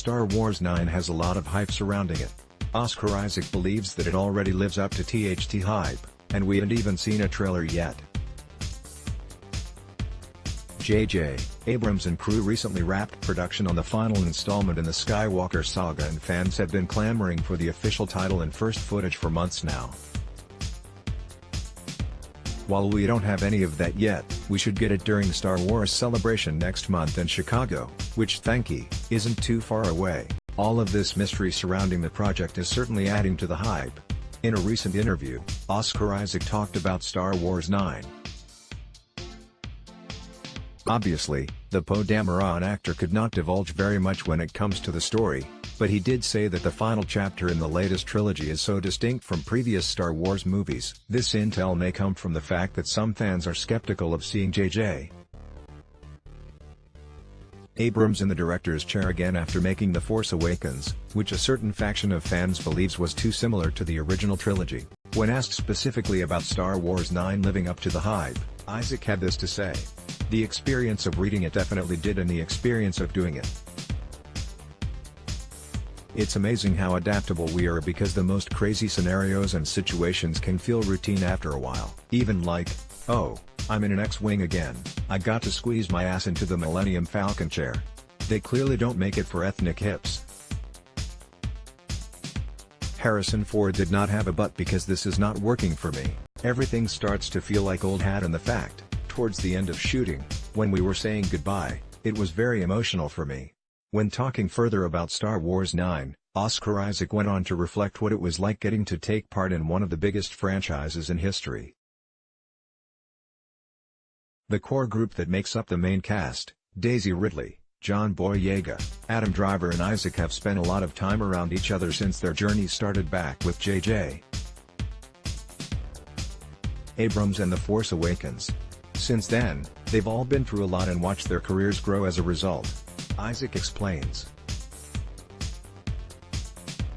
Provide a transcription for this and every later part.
Star Wars 9 has a lot of hype surrounding it. Oscar Isaac believes that it already lives up to THT hype, and we haven't even seen a trailer yet. J.J. Abrams and crew recently wrapped production on the final installment in the Skywalker saga, and fans have been clamoring for the official title and first footage for months now. While we don't have any of that yet, we should get it during Star Wars Celebration next month in Chicago, which thanky, isn't too far away. All of this mystery surrounding the project is certainly adding to the hype. In a recent interview, Oscar Isaac talked about Star Wars 9. Obviously, the Poe Dameron actor could not divulge very much when it comes to the story, but he did say that the final chapter in the latest trilogy is so distinct from previous Star Wars movies. This intel may come from the fact that some fans are skeptical of seeing J.J. Abrams in the director's chair again after making The Force Awakens, which a certain faction of fans believes was too similar to the original trilogy. When asked specifically about Star Wars 9 living up to the hype, Isaac had this to say: "The experience of reading it definitely did, and the experience of doing it. It's amazing how adaptable we are, because the most crazy scenarios and situations can feel routine after a while. Even like, oh, I'm in an X-Wing again, I got to squeeze my ass into the Millennium Falcon chair. They clearly don't make it for ethnic hips." Harrison Ford did not have a but because this is not working for me. Everything starts to feel like old hat, and the fact, towards the end of shooting, when we were saying goodbye, it was very emotional for me. When talking further about Star Wars 9, Oscar Isaac went on to reflect what it was like getting to take part in one of the biggest franchises in history. The core group that makes up the main cast, Daisy Ridley, John Boyega, Adam Driver and Isaac, have spent a lot of time around each other since their journey started back with J.J. Abrams and The Force Awakens. Since then, they've all been through a lot and watched their careers grow as a result. Isaac explains.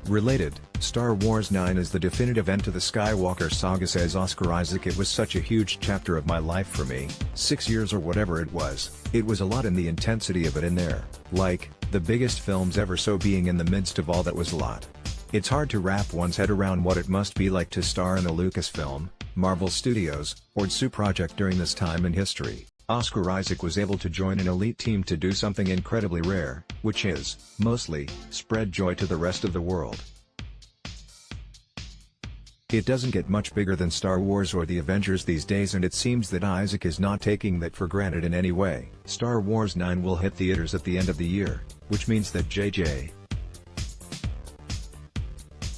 Related, Star Wars 9 is the definitive end to the Skywalker saga, says Oscar Isaac. It was such a huge chapter of my life for me, 6 years or whatever it was. It was a lot, in the intensity of it in there, like, the biggest films ever, so being in the midst of all that was a lot. It's hard to wrap one's head around what it must be like to star in a Lucasfilm, Marvel Studios, or DCU project during this time in history. Oscar Isaac was able to join an elite team to do something incredibly rare, which is, mostly, spread joy to the rest of the world. It doesn't get much bigger than Star Wars or the Avengers these days, and it seems that Isaac is not taking that for granted in any way. Star Wars 9 will hit theaters at the end of the year, which means that J.J.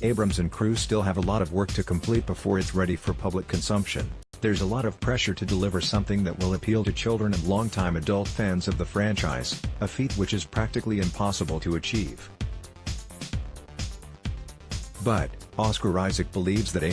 Abrams and crew still have a lot of work to complete before it's ready for public consumption. There's a lot of pressure to deliver something that will appeal to children and longtime adult fans of the franchise, a feat which is practically impossible to achieve. But, Oscar Isaac believes that